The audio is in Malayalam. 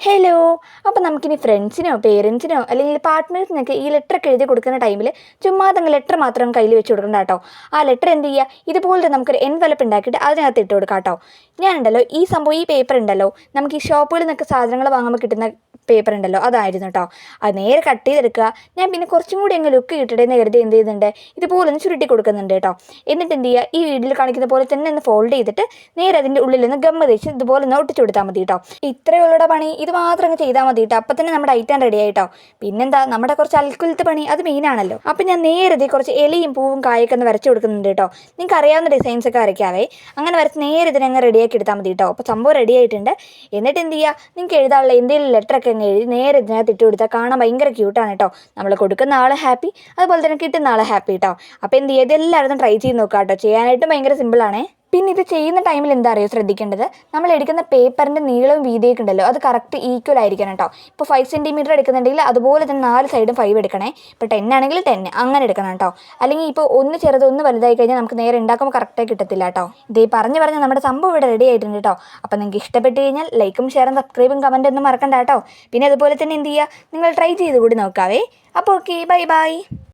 ഹലോ. അപ്പോൾ നമുക്കിനി ഫ്രണ്ട്സിനോ പേരൻസിനോ അല്ലെങ്കിൽ പാർട്ട്നേഴ്സിനൊക്കെ ഈ ലെറ്ററൊക്കെ എഴുതി കൊടുക്കുന്ന ടൈമിൽ ചുമ്മാതെ ലെറ്റർ മാത്രം കയ്യിൽ വെച്ച് കൊടുക്കണ്ട കേട്ടോ. ആ ലെറ്റർ എന്ത് ചെയ്യുക, ഇതുപോലെ നമുക്കൊരു എൻവലപ്പ് ഉണ്ടാക്കിയിട്ട് അതിനകത്ത് ഇട്ട് കൊടുക്കാം കേട്ടോ. ഞാനുണ്ടല്ലോ ഈ സംഭവം, ഈ പേപ്പർ ഉണ്ടല്ലോ, നമുക്ക് ഈ ഷോപ്പുകളിൽ നിന്നൊക്കെ സാധനങ്ങൾ വാങ്ങുമ്പോൾ കിട്ടുന്ന പേപ്പർ ഉണ്ടല്ലോ, അതായിരുന്നു കേട്ടോ. അത് നേരെ കട്ട് ചെയ്തെടുക്കുക. ഞാൻ പിന്നെ കുറച്ചും കൂടി അങ്ങ് ലുക്ക് കിട്ടട്ടെന്ന് കരുതി എന്ത് ചെയ്യുന്നുണ്ട്, ഇതുപോലെ ഒന്ന് ചുരുട്ടി കൊടുക്കുന്നുണ്ട് കേട്ടോ. എന്നിട്ട് എന്ത് ചെയ്യുക, ഈ വീഡിയോയിൽ കാണിക്കുന്ന പോലെ തന്നെ ഒന്ന് ഫോൾഡ് ചെയ്തിട്ട് നേരെ അതിൻ്റെ ഉള്ളിൽ നിന്ന് ഗമ്മ തേച്ച് ഇതുപോലെ ഒന്ന് ഒട്ടിച്ചു കൊടുത്താൽ മതി കേട്ടോ. ഇത്രയേ ഉള്ളൂടെ പണി. ഇത് മാത്രം അങ്ങ് ചെയ്താൽ മതി കേട്ടോ. അപ്പം തന്നെ നമ്മുടെ ഐറ്റം റെഡി ആയിട്ടോ. പിന്നെന്താ, നമ്മുടെ കുറച്ച് അൽക്കുലത്തെ പണി അത് മെയിനാണല്ലോ. അപ്പം ഞാൻ നേരെ കുറച്ച് എലിയും പൂവും കായൊക്കെ ഒന്ന് വരച്ച് കൊടുക്കുന്നുണ്ട് കേട്ടോ. നിങ്ങൾക്ക് അറിയാവുന്ന ഡിസൈൻസ് ഒക്കെ വരയ്ക്കാവേ. അങ്ങനെ വരച്ച് നേരെ ഇതിനങ്ങ് റെഡിയാക്കി എടുത്താൽ മതി കേട്ടോ. അപ്പോൾ സംഭവം റെഡി ആയിട്ടുണ്ട്. എന്നിട്ട് എന്ത് ചെയ്യുക, നിങ്ങൾക്ക് എഴുതാനുള്ള എന്തെങ്കിലും ലെറ്ററൊക്കെ അങ്ങ് എഴുതി നേരെ ഇതിനകത്ത് ഇട്ട് കൊടുത്താൽ കാണാൻ ഭയങ്കര ക്യൂട്ടാണ് കേട്ടോ. നമ്മൾ കൊടുക്കുന്ന ആൾ ഹാപ്പി, അതുപോലെ തന്നെ കിട്ടുന്ന ആൾ ഹാപ്പി കേട്ടോ. അപ്പോൾ എന്ത് ചെയ്യുക, ഇതെല്ലാവരും ട്രൈ ചെയ്ത് നോക്കുക കേട്ടോ. ചെയ്യാനായിട്ട് ഭയങ്കര സിമ്പിളാണേ. പിന്നെ ഇത് ചെയ്യുന്ന ടൈമിൽ എന്താ അറിയോ ശ്രദ്ധിക്കേണ്ടത്, നമ്മൾ എടുക്കുന്ന പേപ്പറിൻ്റെ നീളവും വീതിയൊക്കെ ഉണ്ടല്ലോ, അത് കറക്റ്റ് ഈക്വൽ ആയിരിക്കണം കേട്ടോ. ഇപ്പോൾ 5 സെൻറ്റിമീറ്റർ എടുക്കുന്നുണ്ടെങ്കിൽ അതുപോലെ തന്നെ 4 സൈഡും 5 എടുക്കണേ. ഇപ്പോൾ 10 ആണെങ്കിൽ 10 അങ്ങനെ എടുക്കണം കേട്ടോ. അല്ലെങ്കിൽ ഇപ്പോൾ ഒന്ന് ചെറുത് ഒന്ന് വലുതായി കഴിഞ്ഞാൽ നമുക്ക് നേരെ ഉണ്ടാക്കുമ്പോൾ കറക്റ്റായി കിട്ടത്തില്ല കേട്ടോ. ഇതേ പറഞ്ഞ് നമ്മുടെ സംഭവം ഇവിടെ റെഡി ആയിട്ടുണ്ട് കേട്ടോ. അപ്പോൾ നിങ്ങൾക്ക് ഇഷ്ടപ്പെട്ട് കഴിഞ്ഞാൽ ലൈക്കും ഷെയറും സബ്സ്ക്രൈബും കമൻറ്റും ഒന്നും മറക്കണ്ട കേട്ടോ. പിന്നെ അതുപോലെ തന്നെ എന്ത് ചെയ്യുക, നിങ്ങൾ ട്രൈ ചെയ്ത് കൂടി നോക്കാവേ. അപ്പോൾ ഓക്കെ, ബൈ ബൈ.